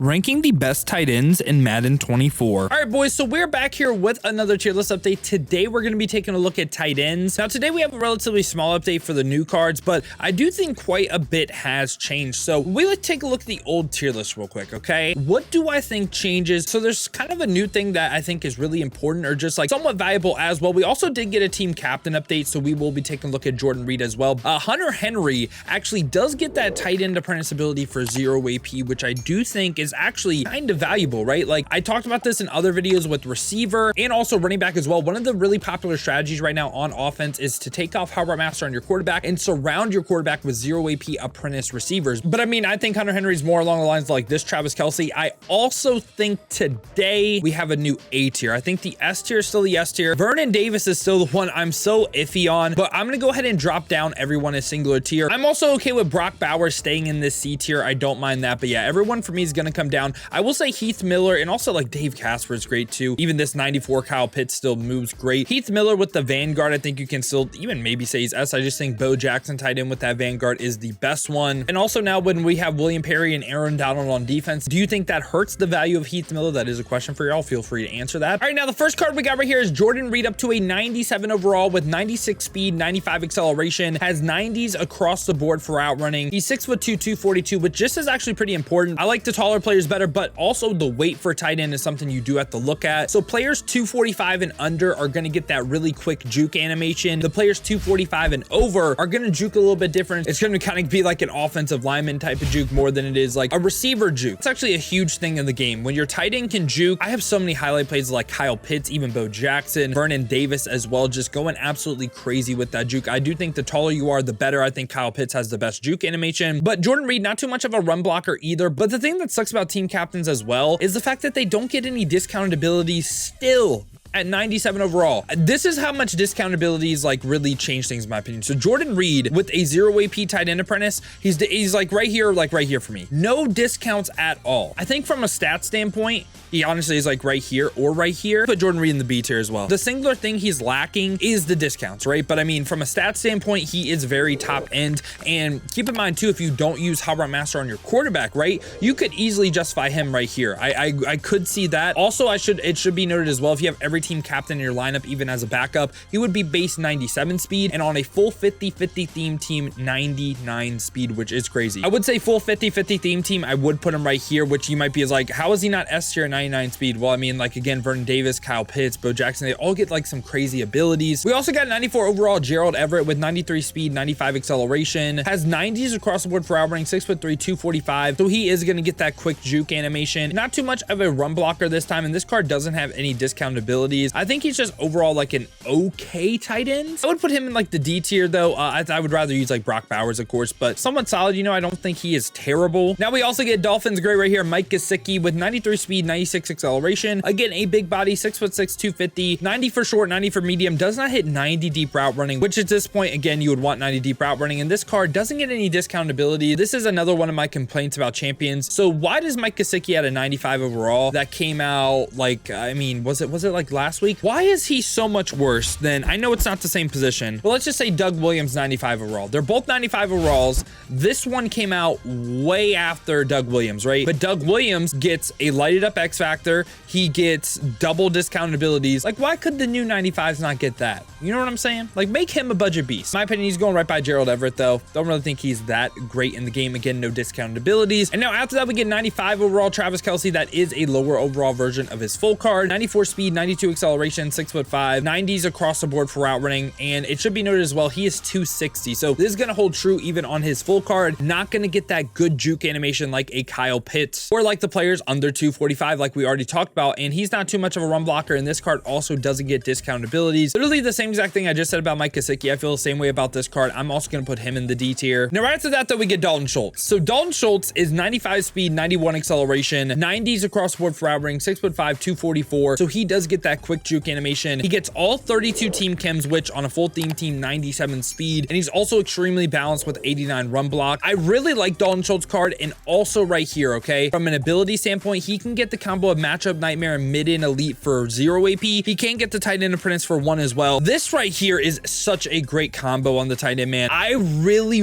Ranking the best tight ends in Madden 24. All right, boys, so we're back here with another tier list update. Today, we're going to be taking a look at tight ends. Now, today we have a relatively small update for the new cards, but I do think quite a bit has changed. So we like to take a look at the old tier list real quick, okay? What do I think changes? So there's kind of a new thing that I think is really important or just like somewhat valuable as well. We also did get a team captain update, so we will be taking a look at Jordan Reed as well. Hunter Henry actually does get that tight end apprentice ability for 0 AP, which I do think is actually kind of valuable, right? Like I talked about this in other videos with receiver and also running back as well. One of the really popular strategies right now on offense is to take off Howard Master on your quarterback and surround your quarterback with 0 AP apprentice receivers. But I mean, I think Hunter Henry's more along the lines like this Travis Kelce. I also think today we have a new A tier. I think the S tier is still the S tier. Vernon Davis is still the one I'm so iffy on, but I'm gonna go ahead and drop down everyone a singular tier. I'm also okay with Brock Bowers staying in this C tier. I don't mind that, but yeah, everyone for me is gonna come down. I will say Heath Miller and also like Dave Casper is great too. Even this 94 Kyle Pitts still moves great. Heath Miller with the Vanguard, I think you can still even maybe say he's S. I just think Bo Jackson tied in with that Vanguard is the best one. And also now when we have William Perry and Aaron Donald on defense, do you think that hurts the value of Heath Miller? That is a question for y'all. Feel free to answer that. All right, now the first card we got right here is Jordan Reed up to a 97 overall with 96 speed, 95 acceleration, has 90s across the board for outrunning. He's 6'2", 242, which just is actually pretty important. I like the taller players better, but also the weight for tight end is something you do have to look at. So players 245 and under are going to get that really quick juke animation. The players 245 and over are going to juke a little bit different. It's going to kind of be like an offensive lineman type of juke more than it is like a receiver juke. It's actually a huge thing in the game. When your tight end can juke, I have so many highlight plays like Kyle Pitts, even Bo Jackson, Vernon Davis as well, just going absolutely crazy with that juke. I do think the taller you are, the better. I think Kyle Pitts has the best juke animation, but Jordan Reed, not too much of a run blocker either. But the thing that sucks about team captains as well is the fact that they don't get any discounted abilities still at 97 overall. This is how much discount abilities like really change things in my opinion. So Jordan Reed with a 0 AP tight end apprentice, he's like right here for me. No discounts at all. I think from a stat standpoint, he honestly is like right here or right here. Put Jordan Reed in the B tier as well. The singular thing he's lacking is the discounts, right? But I mean, from a stat standpoint, he is very top end. And keep in mind too, if you don't use Howard Master on your quarterback, right, you could easily justify him right here. I could see that. Also, it should be noted as well, if you have every team captain in your lineup, even as a backup, he would be base 97 speed and on a full 50-50 theme team, 99 speed, which is crazy. I would say full 50-50 theme team, I would put him right here, which you might be like, how is he not S tier 99 speed? Well, I mean, like again, Vernon Davis, Kyle Pitts, Bo Jackson, they all get like some crazy abilities. We also got 94 overall Gerald Everett with 93 speed, 95 acceleration, has 90s across the board for outrunning, 6'3", 245. So he is going to get that quick juke animation. Not too much of a run blocker this time, and this card doesn't have any discount abilities. I think he's just overall like an okay tight end. I would put him in like the D tier though. I would rather use like Brock Bowers, of course, but somewhat solid. You know, I don't think he is terrible. Now we also get Dolphins great right here, Mike Gesicki with 93 speed, 96 acceleration. Again, a big body, 6'6", 250, 90 for short, 90 for medium. Does not hit 90 deep route running, which at this point, again, you would want 90 deep route running. And this card doesn't get any discount ability. This is another one of my complaints about champions. So why does Mike Gesicki at a 95 overall that came out like, I mean, was it like last week? Why is he so much worse than, I know it's not the same position, but let's just say Doug Williams 95 overall. They're both 95 overalls. This one came out way after Doug Williams, right? But Doug Williams gets a lighted up X Factor. He gets double discounted abilities. Like, why could the new 95s not get that? You know what I'm saying? Like, make him a budget beast. In my opinion, he's going right by Gerald Everett though. Don't really think he's that great in the game. Again, no discounted abilities. And now after that, we get 95 overall Travis Kelce. That is a lower overall version of his full card. 94 speed, 92 acceleration, 6'5", 90s across the board for route running. And it should be noted as well, he is 260. So this is going to hold true even on his full card. Not going to get that good juke animation like a Kyle Pitts or like the players under 245 like we already talked about. And he's not too much of a run blocker. And this card also doesn't get discount abilities. Literally the same exact thing I just said about Mike Gesicki. I feel the same way about this card. I'm also going to put him in the D tier. Now right after that though, we get Dalton Schultz. So Dalton Schultz is 95 speed, 91 acceleration, 90s across the board for route running, 6'5", 244. So he does get that that quick juke animation. He gets all 32 team chems, which on a full theme team, 97 speed. And he's also extremely balanced with 89 run block. I really like Dalton Schultz card. And also right here, okay, from an ability standpoint, he can get the combo of matchup nightmare and mid-in elite for 0 AP. He can get the tight end apprentice for 1 as well. This right here is such a great combo on the tight end, man. I really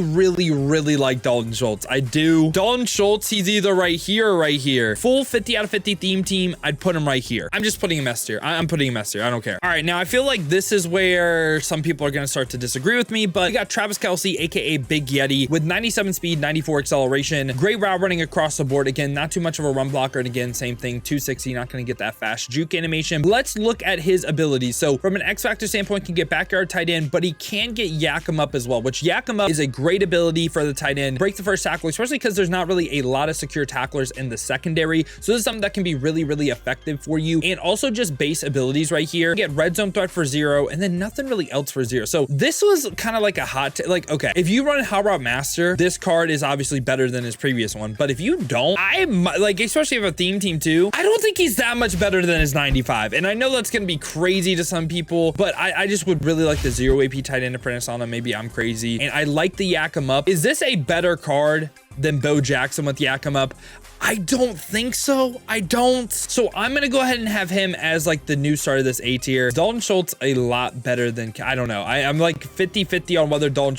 like Dalton Schultz. I do. Dalton Schultz, he's either right here or right here. Full 50 out of 50 theme team, I'd put him right here. I'm just putting him S tier. I'm putting him S tier. I don't care. All right, now I feel like this is where some people are going to start to disagree with me, but we got Travis Kelce, aka Big Yeti, with 97 speed, 94 acceleration, great route running across the board. Again, not too much of a run blocker. And again, same thing, 260, not going to get that fast juke animation. Let's look at his abilities. So from an X Factor standpoint, can get backyard tight end, but he can get yak him up as well, which yak him up is a great ability for the tight end. Break the first tackle, especially because there's not really a lot of secure tacklers in the secondary. So this is something that can be really effective for you. And also just base abilities right here. Get red zone threat for 0 and then nothing really else for 0. So this was kind of like a hot, like, okay, if you run Hot Route Master, this card is obviously better than his previous one. But if you don't, I'm like, especially if a theme team too, I don't think he's that much better than his 95. And I know that's going to be crazy to some people, but I just would really like the 0 AP tight end apprentice on him. Maybe I'm crazy. And I like the yak him up. Is this a better card than Bo Jackson with yak him up? I don't think so. I don't. So I'm going to go ahead and have him as like the new start of this A tier. Dalton Schultz a lot better than, I don't know. I'm like 50-50 on whether Dalton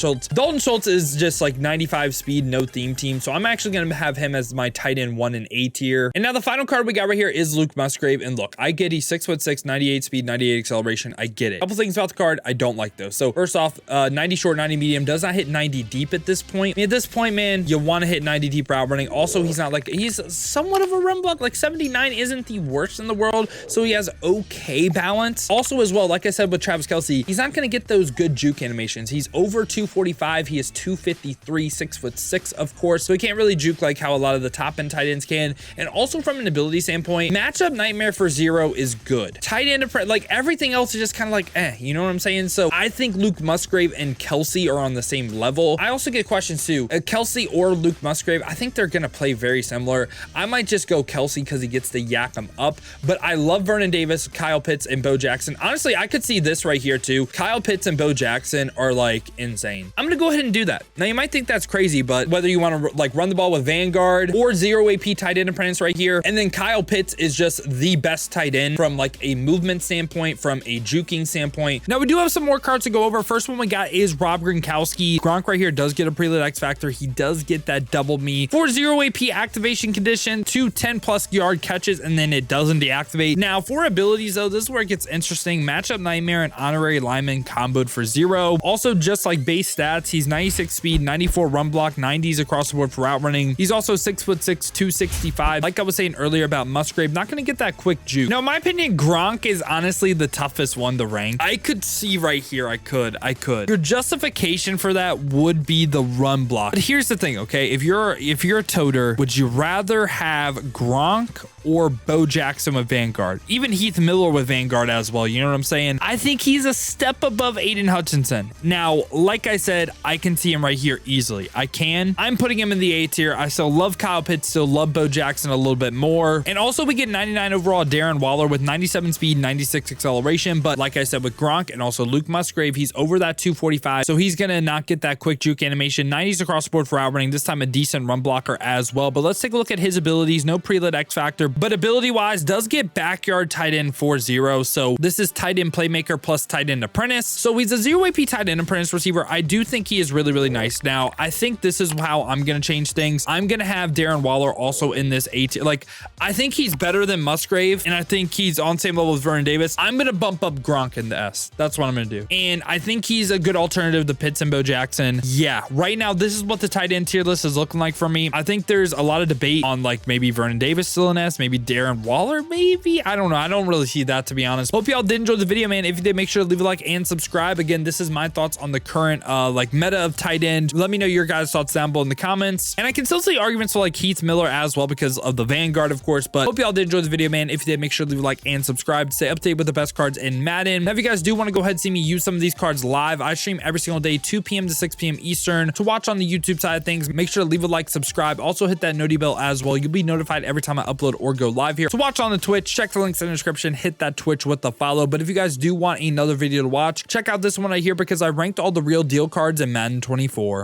Schultz is just like 95 speed, no theme team. So I'm actually going to have him as my tight end 1 in A tier. And now the final card we got right here is Luke Musgrave. And look, I get he's 6'6", 98 speed, 98 acceleration. I get it. A couple things about the card I don't like though. So first off, 90 short, 90 medium, does not hit 90 deep at this point. I mean, at this point, man, you want to hit 90 deep route running. Also, he's not like, he's somewhat of a run block. Like 79 isn't the worst in the world, so he has okay balance. Also as well, like I said with Travis Kelce, he's not going to get those good juke animations. He's over 245. He is 253, 6'6", of course, so he can't really juke like how a lot of the top end tight ends can. And also from an ability standpoint, matchup nightmare for 0 is good. Tight end, like everything else is just kind of like, you know what I'm saying? So I think Luke Musgrave and Kelce are on the same level. I also get questions too. Kelce or Luke Musgrave, I think they're going to play very similar. I might just go Kelce because he gets the yak him up, but I love Vernon Davis, Kyle Pitts, and Bo Jackson. Honestly, I could see this right here too. Kyle Pitts and Bo Jackson are like insane. I'm going to go ahead and do that. Now you might think that's crazy, but whether you want to like run the ball with Vanguard or 0 AP tight end apprentice right here, and then Kyle Pitts is just the best tight end from like a movement standpoint, from a juking standpoint. Now we do have some more cards to go over. First one we got is Rob Gronkowski. Gronk right here does get a pre-lit X Factor. He does get that double me for 0 AP activation condition, 2 10+ yard catches, and then it doesn't deactivate. Now for abilities though, this is where it gets interesting. Matchup nightmare and honorary lineman comboed for 0. Also just like base stats, he's 96 speed, 94 run block, 90s across the board for route running. He's also 6'6", 265. Like I was saying earlier about Musgrave, not going to get that quick juke. Now in my opinion, Gronk is honestly the toughest one to rank. I could see right here, I could. Your justification for that would be the run block. But here's the thing, okay? If you're a toter, would you rather have Gronk or Bo Jackson with Vanguard? Even Heath Miller with Vanguard as well. You know what I'm saying? I think he's a step above Aiden Hutchinson. Now, like I said, I can see him right here easily. I can. I'm putting him in the A tier. I still love Kyle Pitts, still love Bo Jackson a little bit more. And also we get 99 overall Darren Waller with 97 speed, 96 acceleration. But like I said with Gronk and also Luke Musgrave, he's over that 245. So he's going to not get that quick juke animation. 90s across the board for out running. This time a decent run blocker as well. But let's take a look at his abilities. No pre-lit X Factor, but ability wise does get backyard tight end 4-0. So this is tight end playmaker plus tight end apprentice. So he's a 0 AP tight end apprentice receiver. I do think he is really nice. Now I think this is how I'm going to change things. I'm going to have Darren Waller also in this A tier. Like I think he's better than Musgrave, and I think he's on same level with Vernon Davis. I'm going to bump up Gronk in the S. That's what I'm going to do. And I think he's a good alternative to Pitts and Bo Jackson. Yeah, right now this is what the tight end tier list is looking like for me. I think there's a lot of debate on like maybe Vernon Davis still in S, maybe Darren Waller, maybe. I don't know. I don't really see that, to be honest. Hope y'all did enjoy the video, man. If you did, make sure to leave a like and subscribe. Again, this is my thoughts on the current like meta of tight end. Let me know your guys' thoughts down below in the comments. And I can still see arguments for like Heath Miller as well because of the Vanguard, of course. But hope y'all did enjoy the video, man. If you did, make sure to leave a like and subscribe to stay updated with the best cards in Madden. Now, if you guys do want to go ahead and see me use some of these cards live, I stream every single day, 2 p.m. to 6 p.m. Eastern. To watch on the YouTube side of things, make sure to leave a like, subscribe. Also hit that noti bell as well. You'll be notified every time I upload or go live here. So watch on the Twitch, check the links in the description, hit that Twitch with the follow. But if you guys do want another video to watch, check out this one right here because I ranked all the real deal cards in Madden 24.